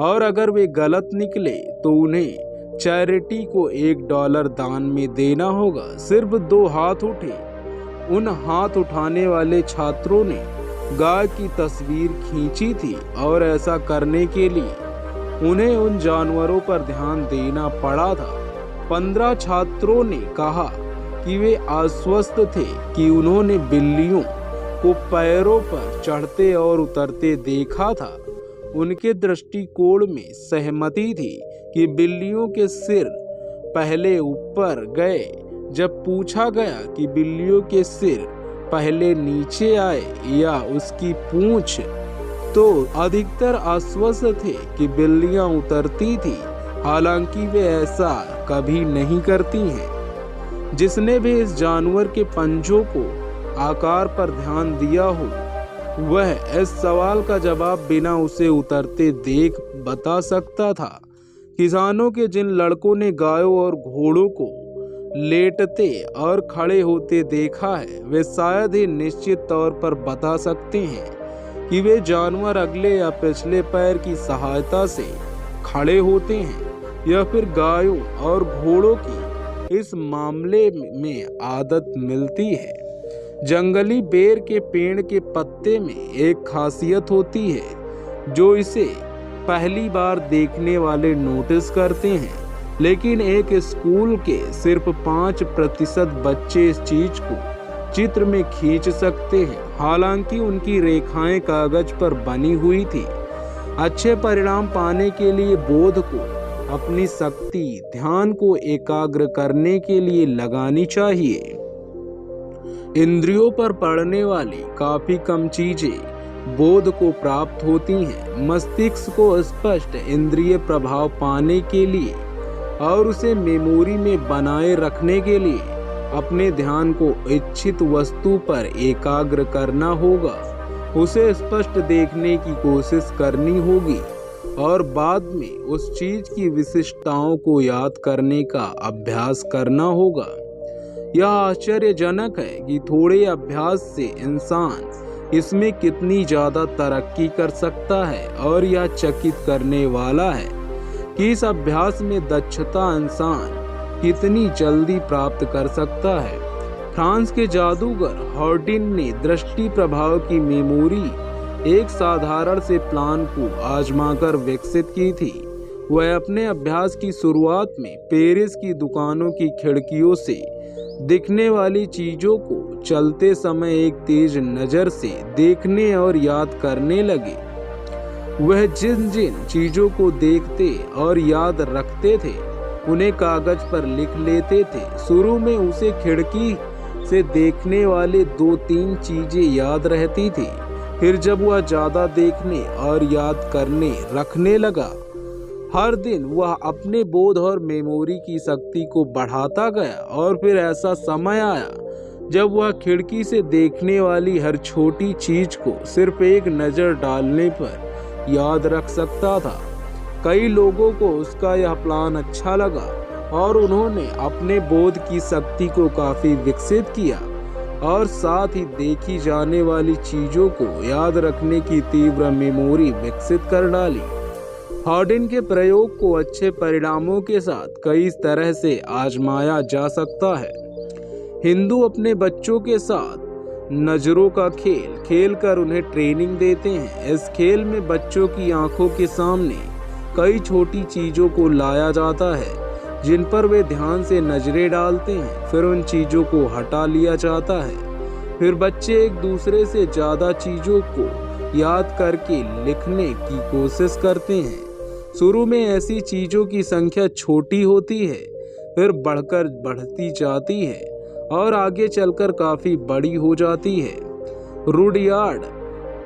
और अगर वे गलत निकले तो उन्हें चैरिटी को $1 दान में देना होगा। सिर्फ 2 हाथ उठे। उन हाथ उठाने वाले छात्रों ने गाय की तस्वीर खींची थी, और ऐसा करने के लिए उन्हें उन जानवरों पर ध्यान देना पड़ा था। 15 छात्रों ने कहा कि वे आश्वस्त थे कि उन्होंने बिल्लियों को पैरों पर चढ़ते और उतरते देखा था। उनके दृष्टिकोण में सहमति थी कि बिल्लियों के सिर पहले ऊपर गए। जब पूछा गया कि बिल्लियों के सिर पहले नीचे आए या उसकी पूंछ, तो अधिकतर आश्वस्त थे कि बिल्लियां उतरती थी, हालांकि वे ऐसा कभी नहीं करती हैं। जिसने भी इस जानवर के पंजों को आकार पर ध्यान दिया हो वह इस सवाल का जवाब बिना उसे उतरते देख बता सकता था। किसानों के जिन लड़कों ने गायों और घोड़ों को लेटते और खड़े होते देखा है, वे शायद ही निश्चित तौर पर बता सकते हैं कि वे जानवर अगले या पिछले पैर की सहायता से खड़े होते हैं या फिर गायों और घोड़ों की इस मामले में आदत मिलती है। जंगली बेर के पेड़ के पत्ते में एक खासियत होती है जो इसे पहली बार देखने वाले नोटिस करते हैं, लेकिन एक स्कूल के सिर्फ 5% बच्चे इस चीज को चित्र में खींच सकते हैं, हालांकि उनकी रेखाएं कागज पर बनी हुई थी। अच्छे परिणाम पाने के लिए बोध को अपनी शक्ति, ध्यान को एकाग्र करने के लिए लगानी चाहिए। इंद्रियों पर पड़ने वाली काफी कम चीजें बोध को प्राप्त होती हैं। मस्तिष्क को स्पष्ट इंद्रिय प्रभाव पाने के लिए और उसे मेमोरी में बनाए रखने के लिए अपने ध्यान को इच्छित वस्तु पर एकाग्र करना होगा। उसे स्पष्ट देखने की कोशिश करनी होगी और बाद में उस चीज की विशिष्टताओं को याद करने का अभ्यास करना होगा। यह आश्चर्यजनक है कि थोड़े अभ्यास से इंसान इसमें कितनी ज्यादा तरक्की कर सकता है, और यह चकित करने वाला है कि इस अभ्यास में दक्षता इंसान कितनी जल्दी प्राप्त कर सकता है। फ्रांस के जादूगर हॉर्डिन ने दृष्टि प्रभाव की मेमोरी एक साधारण से प्लान को आजमाकर विकसित की थी। वह अपने अभ्यास की शुरुआत में पेरिस की दुकानों की खिड़कियों से दिखने वाली चीजों को चलते समय एक तेज नजर से देखने और याद करने लगे। वह जिन जिन चीजों को देखते और याद रखते थे उन्हें कागज पर लिख लेते थे। शुरू में उसे खिड़की से देखने वाले 2-3 चीजें याद रहती थी, फिर जब वह ज़्यादा देखने और याद करने रखने लगा, हर दिन वह अपने बोध और मेमोरी की शक्ति को बढ़ाता गया और फिर ऐसा समय आया जब वह खिड़की से देखने वाली हर छोटी चीज को सिर्फ एक नज़र डालने पर याद रख सकता था। कई लोगों को उसका यह प्लान अच्छा लगा और उन्होंने अपने बोध की शक्ति को काफ़ी विकसित किया और साथ ही देखी जाने वाली चीज़ों को याद रखने की तीव्र मेमोरी विकसित कर डाली। हॉडिन के प्रयोग को अच्छे परिणामों के साथ कई तरह से आजमाया जा सकता है। हिंदू अपने बच्चों के साथ नजरों का खेल खेल कर उन्हें ट्रेनिंग देते हैं। इस खेल में बच्चों की आंखों के सामने कई छोटी चीज़ों को लाया जाता है जिन पर वे ध्यान से नजरें डालते हैं। फिर उन चीज़ों को हटा लिया जाता है। फिर बच्चे एक दूसरे से ज़्यादा चीज़ों को याद करके लिखने की कोशिश करते हैं। शुरू में ऐसी चीज़ों की संख्या छोटी होती है, फिर बढ़कर बढ़ती जाती है और आगे चलकर काफ़ी बड़ी हो जाती है। रुडयार्ड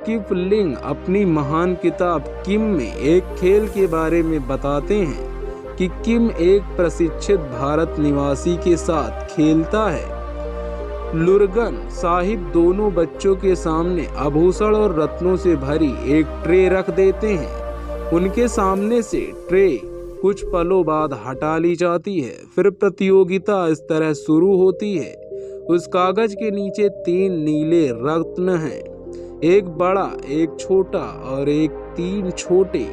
किपलिंग अपनी महान किताब किम में एक खेल के बारे में बताते हैं कि किम एक प्रशिक्षित भारत निवासी के साथ खेलता है। लुर्गन साहिब दोनों बच्चों के सामने आभूषण और रत्नों से भरी एक ट्रे रख देते हैं। उनके सामने से ट्रे कुछ पलों बाद हटा ली जाती है। फिर प्रतियोगिता इस तरह शुरू होती है। उस कागज के नीचे 3 नीले रत्न हैं, एक बड़ा, एक छोटा और एक 3 छोटे।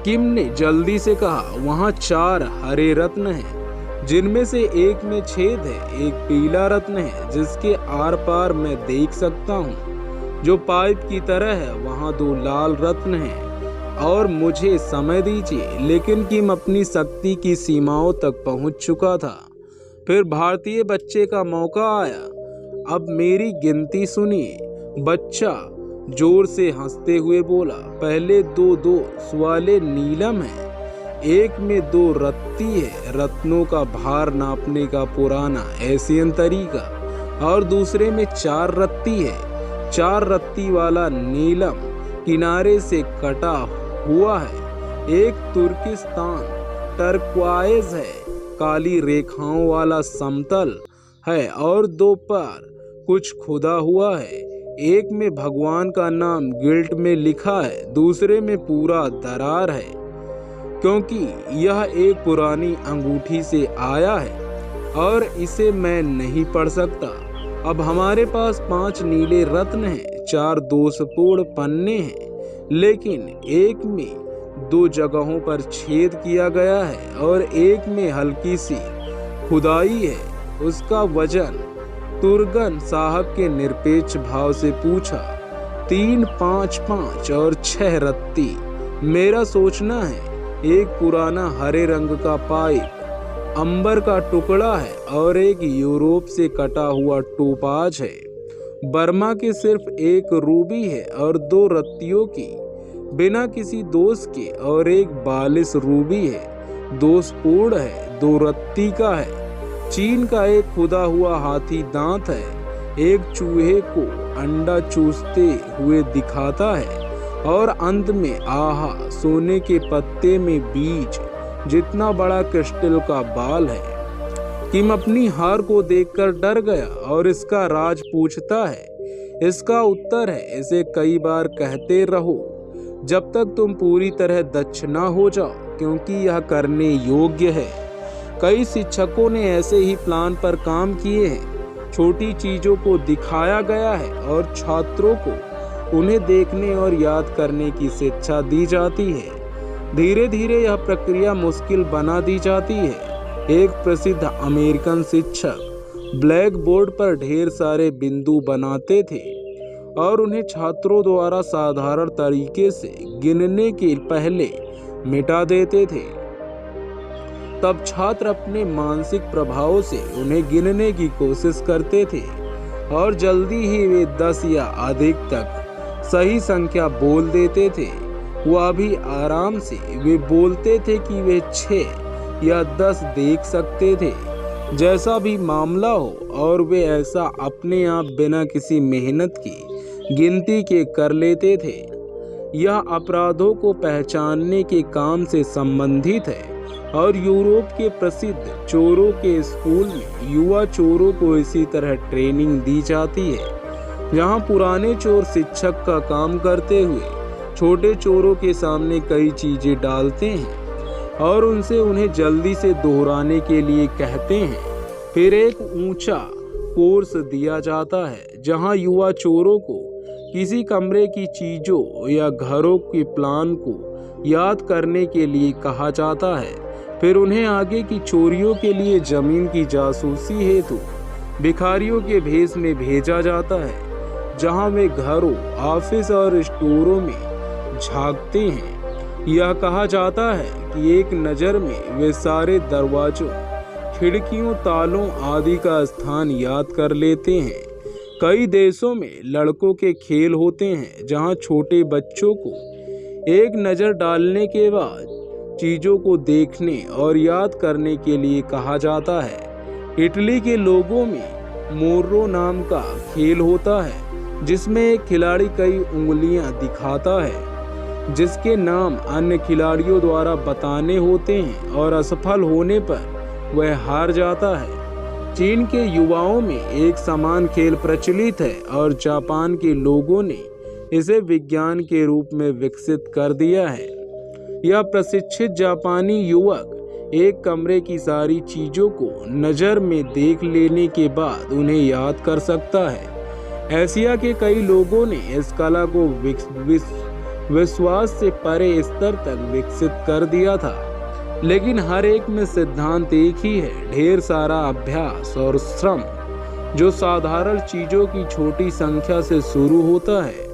किम ने जल्दी से कहा, वहाँ 4 हरे रत्न हैं जिनमें से एक में छेद है, एक पीला रत्न है जिसके आर पार मैं देख सकता हूँ जो पाइप की तरह है, वहाँ 2 लाल रत्न हैं और मुझे समय दीजिए। लेकिन किम अपनी शक्ति की सीमाओं तक पहुँच चुका था। फिर भारतीय बच्चे का मौका आया। अब मेरी गिनती सुनिए। बच्चा जोर से हंसते हुए बोला, पहले 2 वाले नीलम है, एक में 2 रत्ती है, रत्नों का भार नापने का पुराना एशियन तरीका, और दूसरे में 4 रत्ती है। 4 रत्ती वाला नीलम किनारे से कटा हुआ है। एक तुर्किस्तान टर्क्वाइज है, काली रेखाओं वाला समतल है और 2 पर कुछ खुदा हुआ है। एक में भगवान का नाम गिल्ट में लिखा है, दूसरे में पूरा दरार है क्योंकि यह एक पुरानी अंगूठी से आया है और इसे मैं नहीं पढ़ सकता। अब हमारे पास 5 नीले रत्न हैं, 4 दोषपूर्ण पन्ने हैं, लेकिन एक में 2 जगहों पर छेद किया गया है और एक में हल्की सी खुदाई है। उसका वजन? तुर्गन साहब के निरपेक्ष भाव से पूछा। 3, 5, 5 और 6 रत्ती। मेरा सोचना है एक पुराना हरे रंग का पाइप अंबर का टुकड़ा है और एक यूरोप से कटा हुआ टोपाज है। बर्मा की सिर्फ एक रूबी है और 2 रत्तियों की बिना किसी दोष के, और एक 42 रूबी है, दोषपूर्ण है, 2 रत्ती का है। चीन का एक खुदा हुआ हाथी दांत है, एक चूहे को अंडा चूसते हुए दिखाता है, और अंत में आहा, सोने के पत्ते में बीज जितना बड़ा क्रिस्टल का बाल है। किम अपनी हार को देखकर डर गया और इसका राज पूछता है। इसका उत्तर है, इसे कई बार कहते रहो जब तक तुम पूरी तरह दक्ष न हो जाओ, क्योंकि यह करने योग्य है। कई शिक्षकों ने ऐसे ही प्लान पर काम किए हैं। छोटी चीजों को दिखाया गया है और छात्रों को उन्हें देखने और याद करने की शिक्षा दी जाती है। धीरे धीरे यह प्रक्रिया मुश्किल बना दी जाती है। एक प्रसिद्ध अमेरिकन शिक्षक ब्लैक बोर्ड पर ढेर सारे बिंदु बनाते थे और उन्हें छात्रों द्वारा साधारण तरीके से गिनने के पहले मिटा देते थे। तब छात्र अपने मानसिक प्रभाव से उन्हें गिनने की कोशिश करते थे और जल्दी ही वे 10 या अधिक तक सही संख्या बोल देते थे। वह भी आराम से वे बोलते थे कि वे 6 या 10 देख सकते थे, जैसा भी मामला हो, और वे ऐसा अपने आप बिना किसी मेहनत की गिनती के कर लेते थे। यह अपराधों को पहचानने के काम से संबंधित है और यूरोप के प्रसिद्ध चोरों के स्कूल में युवा चोरों को इसी तरह ट्रेनिंग दी जाती है, जहां पुराने चोर शिक्षक का काम करते हुए छोटे चोरों के सामने कई चीजें डालते हैं और उन्हें जल्दी से दोहराने के लिए कहते हैं। फिर एक ऊंचा कोर्स दिया जाता है जहां युवा चोरों को किसी कमरे की चीजों या घरों के प्लान को याद करने के लिए कहा जाता है। फिर उन्हें आगे की चोरियों के लिए जमीन की जासूसी हेतु भिखारियों के भेष में भेजा जाता है, जहां वे घरों, ऑफिस और स्टोरों में झांकते हैं। यह कहा जाता है कि एक नज़र में वे सारे दरवाजों, खिड़कियों, तालों आदि का स्थान याद कर लेते हैं। कई देशों में लड़कों के खेल होते हैं जहां छोटे बच्चों को एक नज़र डालने के बाद चीज़ों को देखने और याद करने के लिए कहा जाता है। इटली के लोगों में मोर्रो नाम का खेल होता है जिसमें एक खिलाड़ी कई उंगलियां दिखाता है जिसके नाम अन्य खिलाड़ियों द्वारा बताने होते हैं और असफल होने पर वह हार जाता है। चीन के युवाओं में एक समान खेल प्रचलित है और जापान के लोगों ने इसे विज्ञान के रूप में विकसित कर दिया है। यह प्रशिक्षित जापानी युवक एक कमरे की सारी चीजों को नज़र में देख लेने के बाद उन्हें याद कर सकता है। एशिया के कई लोगों ने इस कला को विश्वास से परे स्तर तक विकसित कर दिया था, लेकिन हर एक में सिद्धांत एक ही है, ढेर सारा अभ्यास और श्रम जो साधारण चीजों की छोटी संख्या से शुरू होता है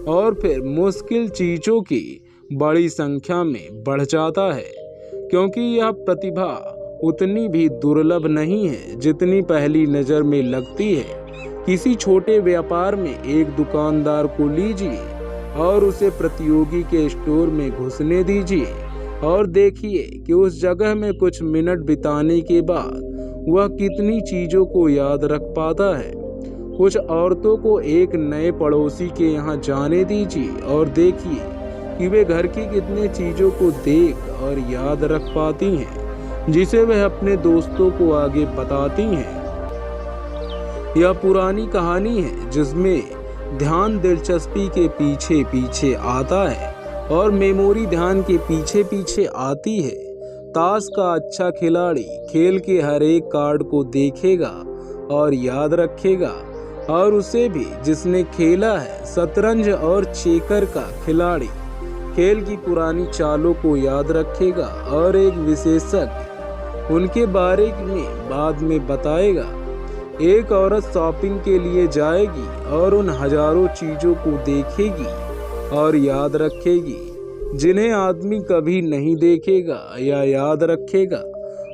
और फिर मुश्किल चीजों की बड़ी संख्या में बढ़ जाता है, क्योंकि यह प्रतिभा उतनी भी दुर्लभ नहीं है जितनी पहली नज़र में लगती है। किसी छोटे व्यापार में एक दुकानदार को लीजिए और उसे प्रतियोगी के स्टोर में घुसने दीजिए और देखिए कि उस जगह में कुछ मिनट बिताने के बाद वह कितनी चीज़ों को याद रख पाता है। कुछ औरतों को एक नए पड़ोसी के यहाँ जाने दीजिए और देखिए कि वे घर की कितने चीज़ों को देख और याद रख पाती हैं, जिसे वह अपने दोस्तों को आगे बताती हैं। यह पुरानी कहानी है जिसमें ध्यान दिलचस्पी के पीछे पीछे आता है और मेमोरी ध्यान के पीछे पीछे आती है। ताश का अच्छा खिलाड़ी खेल के हर एक कार्ड को देखेगा और याद रखेगा, और उसे भी जिसने खेला है। शतरंज और चेकर का खिलाड़ी खेल की पुरानी चालों को याद रखेगा और एक विशेषज्ञ उनके बारे में बाद में बताएगा। एक औरत शॉपिंग के लिए जाएगी और उन हजारों चीज़ों को देखेगी और याद रखेगी जिन्हें आदमी कभी नहीं देखेगा या याद रखेगा।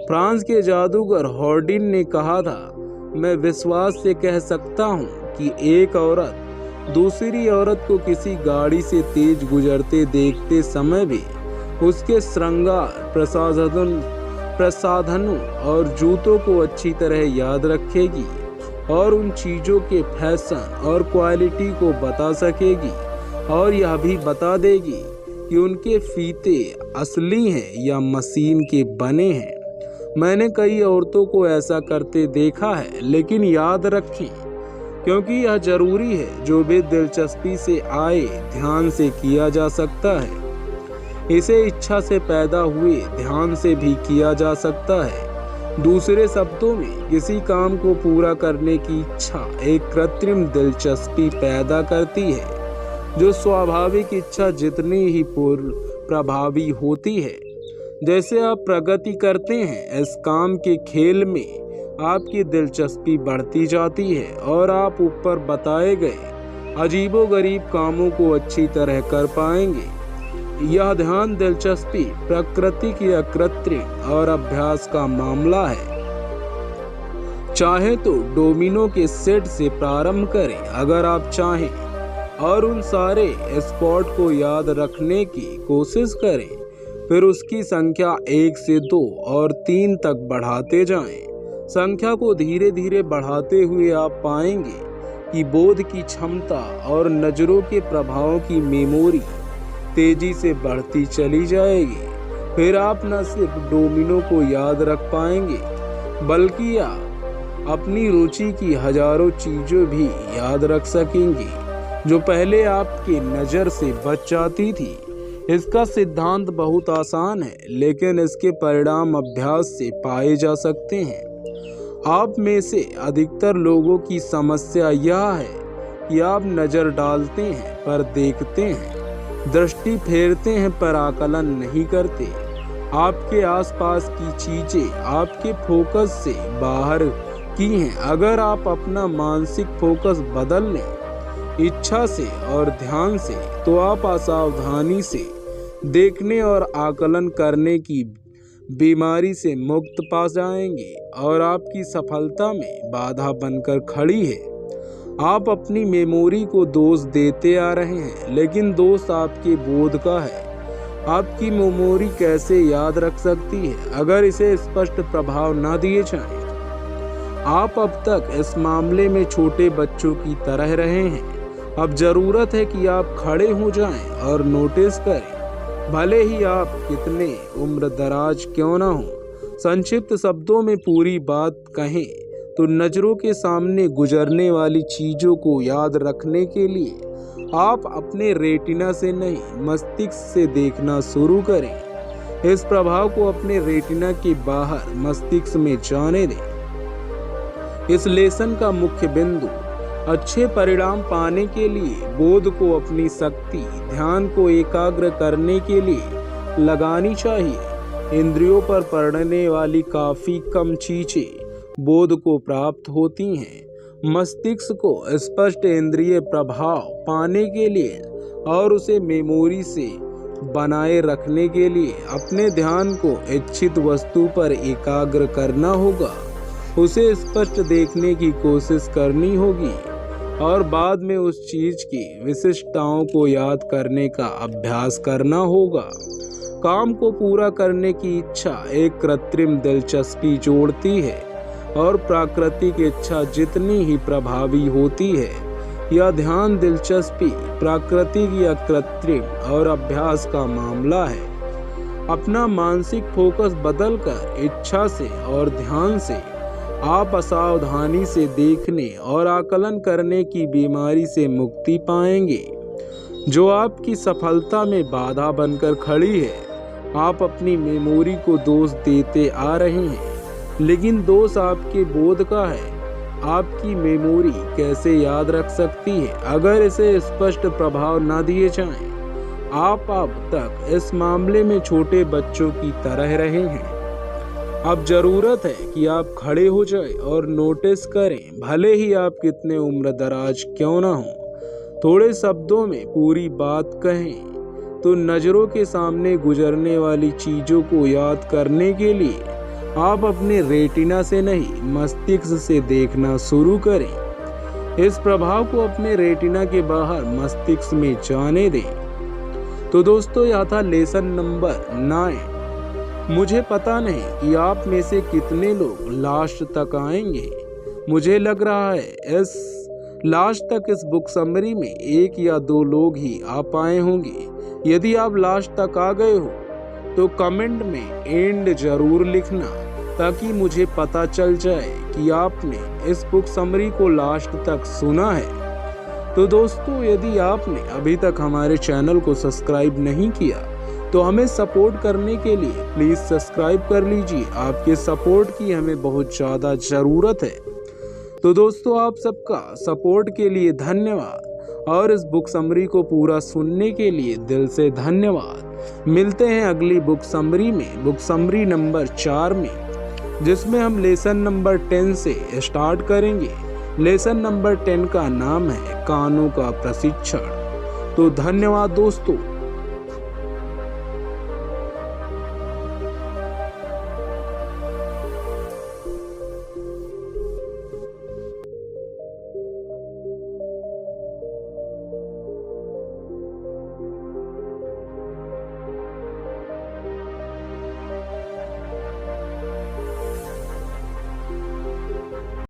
फ्रांस के जादूगर हॉर्डिन ने कहा था, मैं विश्वास से कह सकता हूँ कि एक औरत दूसरी औरत को किसी गाड़ी से तेज गुजरते देखते समय भी उसके श्रृंगार, प्रसाधनों और जूतों को अच्छी तरह याद रखेगी और उन चीज़ों के फैशन और क्वालिटी को बता सकेगी और यह भी बता देगी कि उनके फीते असली हैं या मशीन के बने हैं। मैंने कई औरतों को ऐसा करते देखा है, लेकिन याद रखें, क्योंकि यह जरूरी है, जो भी दिलचस्पी से आए ध्यान से किया जा सकता है। इसे इच्छा से पैदा हुए ध्यान से भी किया जा सकता है। दूसरे शब्दों में, किसी काम को पूरा करने की इच्छा एक कृत्रिम दिलचस्पी पैदा करती है, जो स्वाभाविक इच्छा जितनी ही प्रभावी होती है। जैसे आप प्रगति करते हैं इस काम के खेल में, आपकी दिलचस्पी बढ़ती जाती है और आप ऊपर बताए गए अजीबोगरीब कामों को अच्छी तरह कर पाएंगे। यह ध्यान दिलचस्पी प्राकृतिक या कृत्रिम और अभ्यास का मामला है। चाहे तो डोमिनो के सेट से प्रारंभ करें अगर आप चाहें, और उन सारे स्पॉट को याद रखने की कोशिश करें। फिर उसकी संख्या 1 से 2 और 3 तक बढ़ाते जाएं। संख्या को धीरे धीरे बढ़ाते हुए आप पाएंगे कि बोध की क्षमता और नज़रों के प्रभाव की मेमोरी तेजी से बढ़ती चली जाएगी। फिर आप न सिर्फ डोमिनो को याद रख पाएंगे, बल्कि आप अपनी रुचि की हजारों चीज़ें भी याद रख सकेंगे जो पहले आपके नज़र से बच जाती थी। इसका सिद्धांत बहुत आसान है, लेकिन इसके परिणाम अभ्यास से पाए जा सकते हैं। आप में से अधिकतर लोगों की समस्या यह है कि आप नज़र डालते हैं पर देखते हैं, दृष्टि फेरते हैं पर आकलन नहीं करते। आपके आसपास की चीज़ें आपके फोकस से बाहर की हैं। अगर आप अपना मानसिक फोकस बदल लें इच्छा से और ध्यान से, तो आप असावधानी से देखने और आकलन करने की बीमारी से मुक्त पा जाएंगे और आपकी सफलता में बाधा बनकर खड़ी है। आप अपनी मेमोरी को दोष देते आ रहे हैं, लेकिन दोष आपके बोध का है। आपकी मेमोरी कैसे याद रख सकती है अगर इसे स्पष्ट प्रभाव न दिए जाएं? आप अब तक इस मामले में छोटे बच्चों की तरह रहे हैं। अब जरूरत है कि आप खड़े हो जाएं और नोटिस करें, भले ही आप कितने उम्र दराज क्यों ना हो। संक्षिप्त शब्दों में पूरी बात कहें तो नज़रों के सामने गुजरने वाली चीज़ों को याद रखने के लिए आप अपने रेटिना से नहीं, मस्तिष्क से देखना शुरू करें। इस प्रभाव को अपने रेटिना के बाहर मस्तिष्क में जाने दें। इस लेसन का मुख्य बिंदु अच्छे परिणाम पाने के लिए बोध को अपनी शक्ति, ध्यान को एकाग्र करने के लिए लगानी चाहिए। इंद्रियों पर पड़ने वाली काफ़ी कम चीज़ें बोध को प्राप्त होती हैं। मस्तिष्क को स्पष्ट इंद्रिय प्रभाव पाने के लिए और उसे मेमोरी से बनाए रखने के लिए अपने ध्यान को इच्छित वस्तु पर एकाग्र करना होगा। उसे स्पष्ट देखने की कोशिश करनी होगी और बाद में उस चीज की विशिष्टताओं को याद करने का अभ्यास करना होगा। काम को पूरा करने की इच्छा एक कृत्रिम दिलचस्पी जोड़ती है और प्राकृतिक इच्छा जितनी ही प्रभावी होती है। यह ध्यान, दिलचस्पी प्राकृतिक या कृत्रिम और अभ्यास का मामला है। अपना मानसिक फोकस बदलकर इच्छा से और ध्यान से आप असावधानी से देखने और आकलन करने की बीमारी से मुक्ति पाएंगे जो आपकी सफलता में बाधा बनकर खड़ी है। आप अपनी मेमोरी को दोष देते आ रहे हैं, लेकिन दोष आपके बोध का है। आपकी मेमोरी कैसे याद रख सकती है अगर इसे स्पष्ट प्रभाव न दिए जाएं? आप अब तक इस मामले में छोटे बच्चों की तरह रहे हैं। अब जरूरत है कि आप खड़े हो जाएं और नोटिस करें, भले ही आप कितने उम्र दराज क्यों ना हो। थोड़े शब्दों में पूरी बात कहें तो नज़रों के सामने गुजरने वाली चीज़ों को याद करने के लिए आप अपने रेटिना से नहीं, मस्तिष्क से देखना शुरू करें। इस प्रभाव को अपने रेटिना के बाहर मस्तिष्क में जाने दें। तो दोस्तों, यह था लेसन नंबर 9। मुझे पता नहीं कि आप में से कितने लोग लास्ट तक आएंगे। मुझे लग रहा है इस लास्ट तक इस बुक समरी में 1 या 2 लोग ही आ पाए होंगे। यदि आप लास्ट तक आ गए हो तो कमेंट में एंड जरूर लिखना, ताकि मुझे पता चल जाए कि आपने इस बुक समरी को लास्ट तक सुना है। तो दोस्तों, यदि आपने अभी तक हमारे चैनल को सब्सक्राइब नहीं किया तो हमें सपोर्ट करने के लिए प्लीज़ सब्सक्राइब कर लीजिए। आपके सपोर्ट की हमें बहुत ज़्यादा ज़रूरत है। तो दोस्तों, आप सबका सपोर्ट के लिए धन्यवाद और इस बुक समरी को पूरा सुनने के लिए दिल से धन्यवाद। मिलते हैं अगली बुक समरी में, बुक समरी नंबर 4 में, जिसमें हम लेसन नंबर 10 से स्टार्ट करेंगे। लेसन नंबर 10 का नाम है कानों का प्रशिक्षण। तो धन्यवाद दोस्तों।